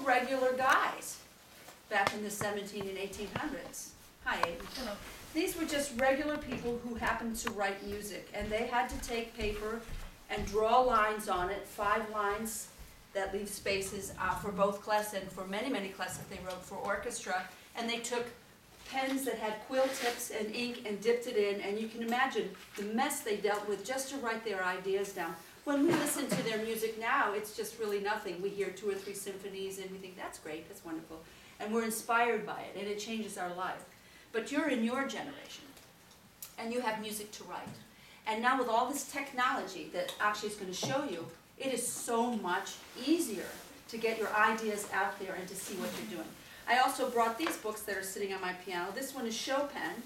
regular guys back in the 17 and 1800s. Hi, Aiden. Hello. These were just regular people who happened to write music, and they had to take paper and draw lines on it, 5 lines that leave spaces for both clefs and for many, many clefs that they wrote for orchestra, and they took pens that had quill tips and ink and dipped it in, and you can imagine the mess they dealt with just to write their ideas down. When we listen to their music now, it's just really nothing. We hear 2 or 3 symphonies and we think, that's great, that's wonderful, and we're inspired by it, and it changes our life. But you're in your generation, and you have music to write. And now with all this technology that Akshay is going to show you, it is so much easier to get your ideas out there and to see what you're doing. I also brought these books that are sitting on my piano. This one is Chopin,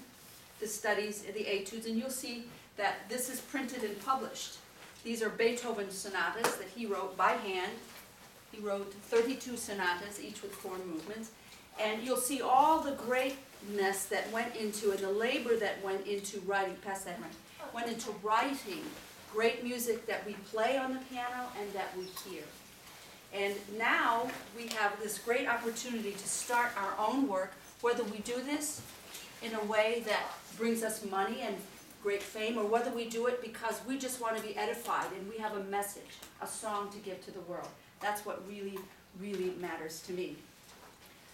the studies, the etudes, and you'll see that this is printed and published. These are Beethoven sonatas that he wrote by hand. He wrote 32 sonatas, each with 4 movements. And you'll see all the greatness that went into, and the labor that went into writing, pass that right, went into writing great music that we play on the piano and that we hear. And now we have this great opportunity to start our own work, whether we do this in a way that brings us money and great fame, or whether we do it because we just want to be edified and we have a message, a song to give to the world. That's what really, really matters to me.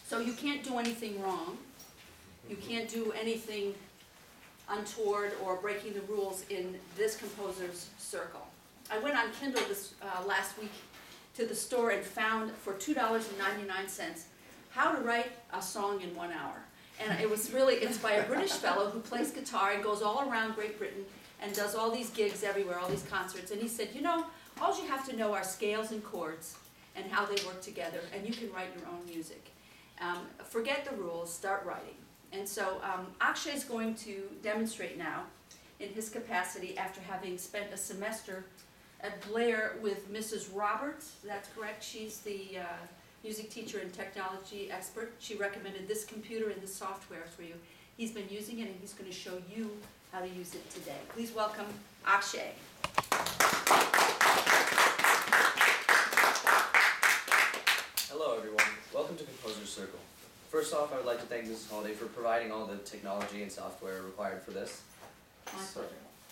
So you can't do anything wrong. You can't do anything untoward or breaking the rules in this composer's circle. I went on Kindle this last week to the store and found for $2.99 how to write a song in 1 hour. And it's by a British fellow who plays guitar and goes all around Great Britain and does all these gigs everywhere, all these concerts. And he said, you know, all you have to know are scales and chords and how they work together, and you can write your own music. Forget the rules, start writing. And so Akshay is going to demonstrate now in his capacity after having spent a semester at Blair with Mrs. Roberts. That's correct. She's the music teacher and technology expert. She recommended this computer and this software for you. He's been using it, and he's going to show you how to use it today. Please welcome Akshay. Hello everyone, welcome to Composer's Circle. First off, I would like to thank Mrs. Holiday for providing all the technology and software required for this. My pleasure.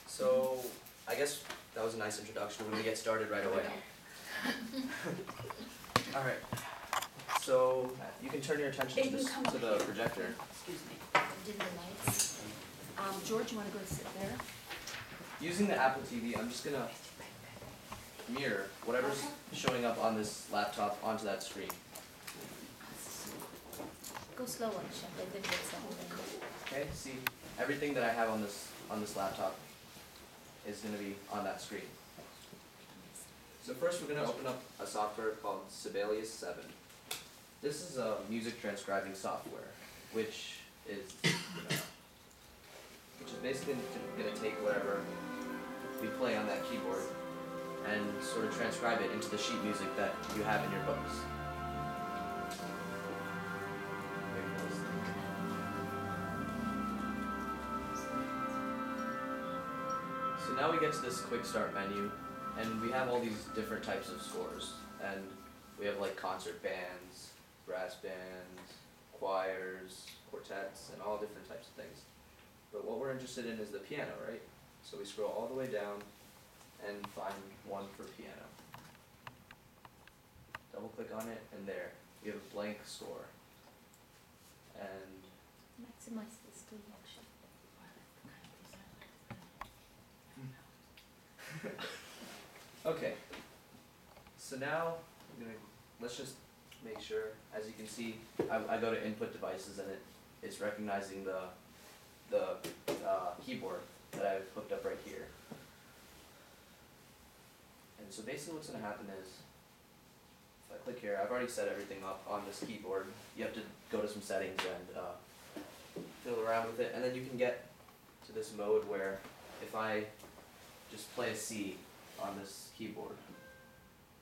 So, I guess that was a nice introduction. We're going to get started right away. Alright, so you can turn your attention to the projector. Excuse me. Did the lights? George, you want to go sit there? Using the Apple TV, I'm just going to mirror whatever's showing up on this laptop onto that screen. Go slower, Chef. Okay, see, everything that I have on this laptop is going to be on that screen. So first we're going to open up a software called Sibelius 7. This is a music transcribing software, which is basically going to take whatever we play on that keyboard and sort of transcribe it into the sheet music that you have in your books. So now we get to this quick start menu, and we have all these different types of scores. And we have like concert bands, brass bands, choirs, quartets, and all different types of things. But what we're interested in is the piano, right? So we scroll all the way down and find one for piano. Double click on it, and there, we have a blank score. And Maximize the screen action. okay, so now let's just make sure. As you can see, I go to input devices, and it's recognizing the keyboard that I've hooked up right here. And so basically what's going to happen is, if I click here, I've already set everything up on this keyboard. You have to go to some settings and fiddle around with it, and then you can get to this mode where if I just play a C on this keyboard,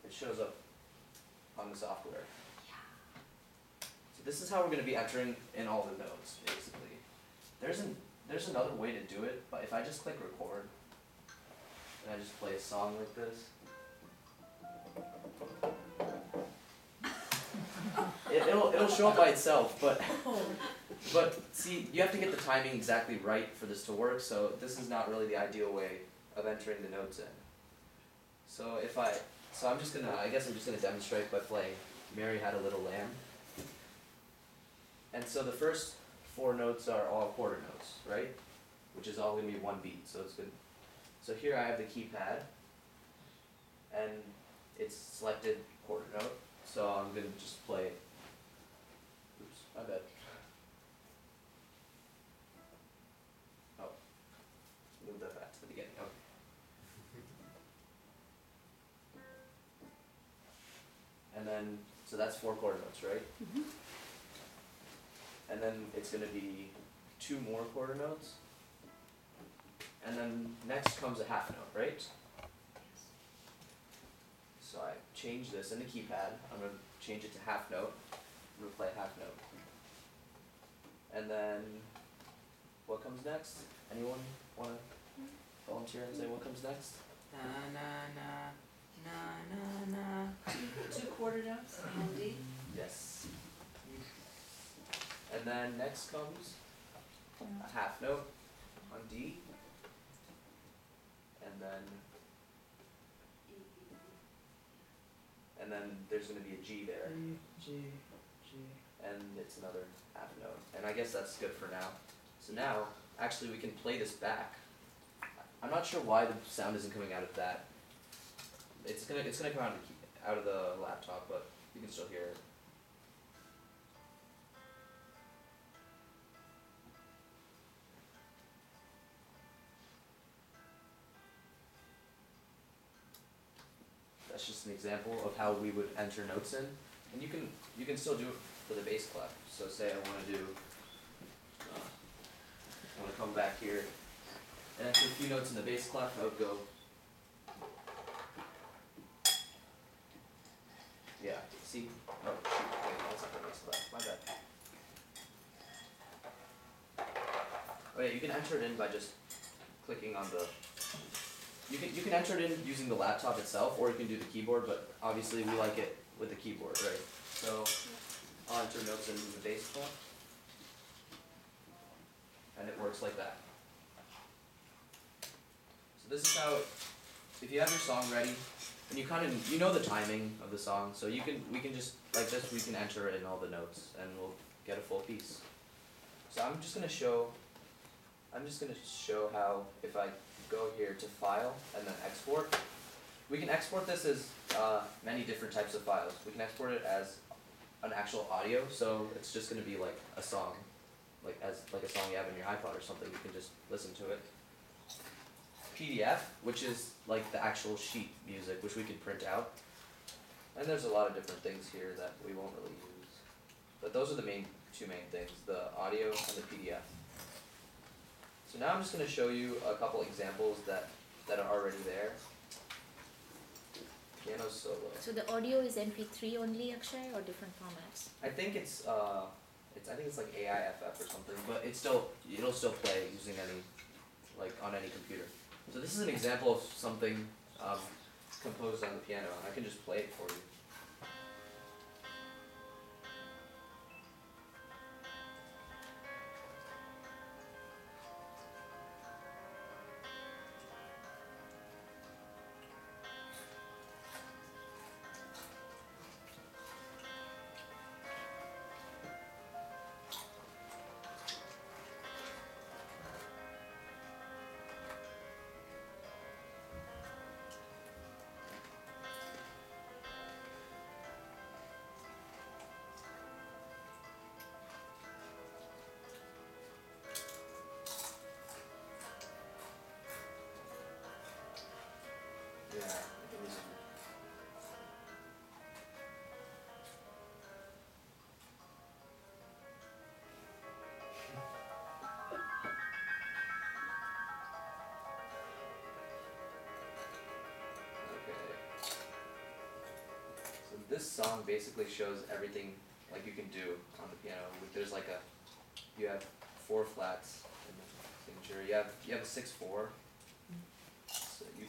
it shows up on the software. So this is how we're going to be entering in all the notes, basically. There's another way to do it, but if I just click record, and I just play a song like this, it'll show up by itself, but see, you have to get the timing exactly right for this to work, so this is not really the ideal way of entering the notes in. So I guess I'm just gonna demonstrate by playing Mary Had a Little Lamb. And so the first 4 notes are all quarter notes, right? Which is all gonna be one beat, so it's good. So here I have the keypad, and it's selected quarter note, so I'm gonna just play. Oops, my bad. Oh, move that back to the beginning. Okay. And then, so that's 4 quarter notes, right? Mhm. And then it's gonna be 2 more quarter notes. And then next comes a half note, right? So I change this in the keypad. I'm gonna change it to half note. I'm gonna play half note. And then, what comes next? Anyone wanna volunteer and say what comes next? Na na na na na na. 2 quarter notes on D. Yes. And then next comes a half note on D. And then there's gonna be a G there. G. And it's another half note. And I guess that's good for now. So now, actually we can play this back. I'm not sure why the sound isn't coming out of that. It's gonna come out of the laptop, but you can still hear it. That's just an example of how we would enter notes in. And you can still do it for the bass clef. So say I wanna come back here and enter a few notes in the bass clef, I would go. Yeah, see? Oh shoot, wait, that's not the bass clef, my bad. Oh yeah, you can enter it in by just clicking on the. You can enter it in using the laptop itself, or you can do the keyboard, but obviously we like it with the keyboard, right? So I'll enter notes in the bass clef, and it works like that. So this is how, if you have your song ready, and you know the timing of the song, so we can just like this, we can enter in all the notes, and we'll get a full piece. So I'm just gonna show how if I go here to File and then Export. We can export this as many different types of files. We can export it as an actual audio, so it's just going to be like a song, like a song you have in your iPod or something. You can just listen to it. PDF, which is like the actual sheet music, which we could print out. And there's a lot of different things here that we won't really use. But those are the two main things, the audio and the PDF. So now I'm just going to show you a couple examples that are already there. Piano solo. So the audio is MP3 only, Akshay, or different formats? I think it's like AIFF or something, but it'll still play using on any computer. So this is an example of something composed on the piano, and I can just play it for you. Yeah, it is. So this song basically shows everything like you can do on the piano. There's you have 4 flats in the signature. You have a 6/4. So you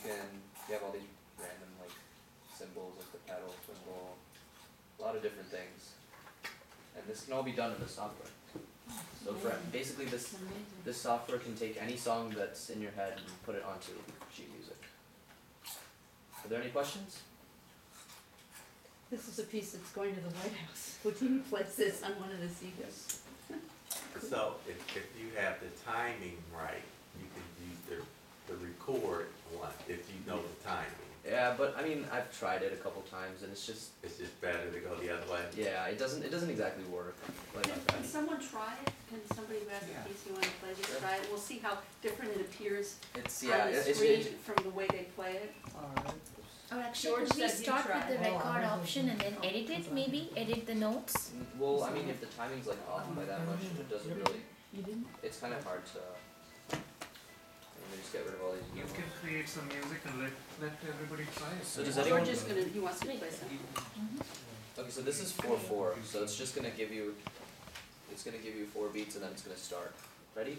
have all these random like symbols like the pedal, cymbal, a lot of different things. And this can all be done in the software. So for basically this software can take any song that's in your head and put it onto sheet music. Are there any questions? This is a piece that's going to the White House. Houdini plays this on one of the CDs. So if you have the timing right, you can use the record one if you know the timing. Yeah, but I mean I've tried it a couple times and it's just It's just better to go the other way. yeah, it doesn't exactly work like Can that. someone try it? Can somebody who has a piece you want to play this try it? We'll see how different it appears It's yeah, on the it's screen from the way they play it. Or actually, George could we said you start with tried. the record option and then edit it, maybe? Edit the notes? well, I mean if the timing's like off by that much, it doesn't really. It's kind of hard to. Let me just get rid of all these. You can create some music and let everybody try it. So does anyone? George is gonna, he wants to play some. Okay, so this is 4/4. So it's just gonna give you. It's gonna give you 4 beats and then it's gonna start. Ready?